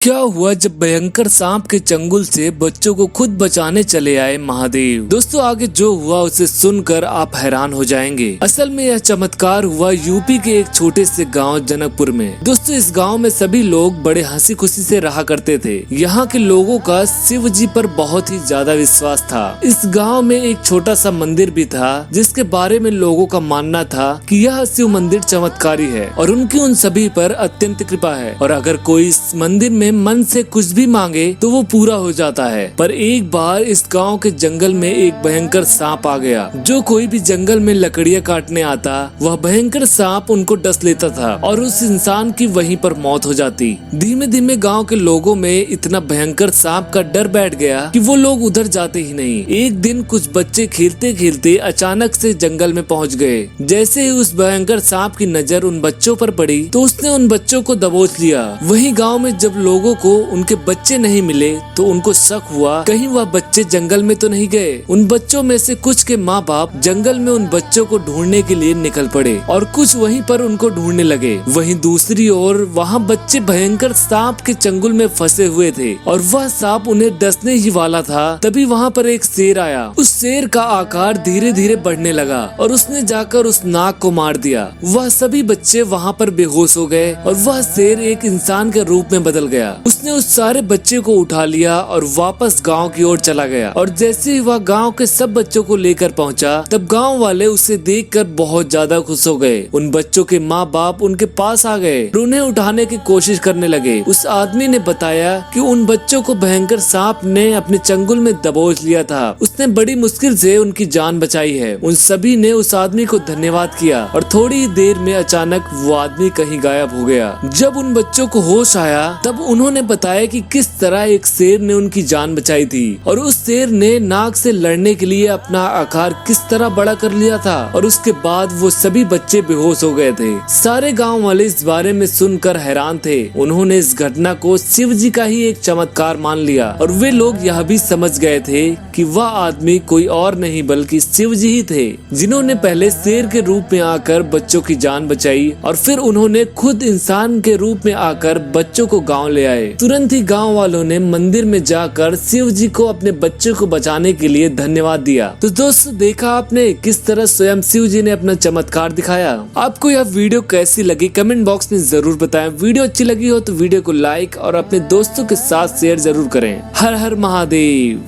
क्या हुआ जब भयंकर सांप के चंगुल से बच्चों को खुद बचाने चले आए महादेव। दोस्तों आगे जो हुआ उसे सुनकर आप हैरान हो जाएंगे। असल में यह चमत्कार हुआ यूपी के एक छोटे से गांव जनकपुर में। दोस्तों इस गांव में सभी लोग बड़े हंसी खुशी से रहा करते थे। यहाँ के लोगों का शिव जी पर बहुत ही ज्यादा विश्वास था। इस गाँव में एक छोटा सा मंदिर भी था जिसके बारे में लोगों का मानना था कि यह शिव मंदिर चमत्कारी है और उनकी उन सभी पर अत्यंत कृपा है और अगर कोई इस मंदिर में मन से कुछ भी मांगे तो वो पूरा हो जाता है। पर एक बार इस गांव के जंगल में एक भयंकर सांप आ गया। जो कोई भी जंगल में लकड़ियां काटने आता वह भयंकर सांप उनको डस लेता था और उस इंसान की वहीं पर मौत हो जाती। धीमे धीमे गांव के लोगों में इतना भयंकर सांप का डर बैठ गया कि वो लोग उधर जाते ही नहीं। एक दिन कुछ बच्चे खेलते खेलते अचानक से जंगल में पहुंच गए। जैसे ही उस भयंकर सांप की नजर उन बच्चों पर पड़ी तो उसने उन बच्चों को दबोच लिया। वहीं गांव में जब लोगों को उनके बच्चे नहीं मिले तो उनको शक हुआ कहीं वह बच्चे जंगल में तो नहीं गए। उन बच्चों में से कुछ के माँ बाप जंगल में उन बच्चों को ढूंढने के लिए निकल पड़े और कुछ वहीं पर उनको ढूंढने लगे। वहीं दूसरी ओर वहाँ बच्चे भयंकर सांप के चंगुल में फंसे हुए थे और वह सांप उन्हें डसने ही वाला था। तभी वहाँ पर एक शेर आया। उस शेर का आकार धीरे धीरे बढ़ने लगा और उसने जाकर उस नाग को मार दिया। वह सभी बच्चे वहाँ पर बेहोश हो गए और वह शेर एक इंसान के रूप में बदल गया। उसने उस सारे बच्चे को उठा लिया और वापस गांव की ओर चला गया और जैसे ही वह गांव के सब बच्चों को लेकर पहुंचा तब गांव वाले उसे देखकर बहुत ज्यादा खुश हो गए। उन बच्चों के माँ बाप उनके पास आ गए और उन्हें उठाने की कोशिश करने लगे। उस आदमी ने बताया कि उन बच्चों को भयंकर सांप ने अपने चंगुल में दबोच लिया था। उसने बड़ी मुश्किल से उनकी जान बचाई है। उन सभी ने उस आदमी को धन्यवाद किया और थोड़ी देर में अचानक वो आदमी कहीं गायब हो गया। जब उन बच्चों को होश आया तब उन्होंने बताया कि किस तरह एक शेर ने उनकी जान बचाई थी और उस शेर ने नाग से लड़ने के लिए अपना आकार किस तरह बड़ा कर लिया था और उसके बाद वो सभी बच्चे बेहोश हो गए थे। सारे गांव वाले इस बारे में सुनकर हैरान थे। उन्होंने इस घटना को शिव जी का ही एक चमत्कार मान लिया और वे लोग यह भी समझ गए थे कि वह आदमी कोई और नहीं बल्कि शिव जी ही थे, जिन्होंने पहले शेर के रूप में आकर बच्चों की जान बचाई और फिर उन्होंने खुद इंसान के रूप में आकर बच्चों को गाँव ले आए। तुरंत ही गाँव वालों ने मंदिर में जाकर शिव जी को अपने बच्चों को बचाने के लिए धन्यवाद दिया। तो दोस्तों देखा आपने किस तरह स्वयं शिव जी ने अपना चमत्कार दिखाया। आपको यह वीडियो कैसी लगी कमेंट बॉक्स में जरूर बताएं। वीडियो अच्छी लगी हो तो वीडियो को लाइक और अपने दोस्तों के साथ शेयर जरूर करें। हर हर महादेव।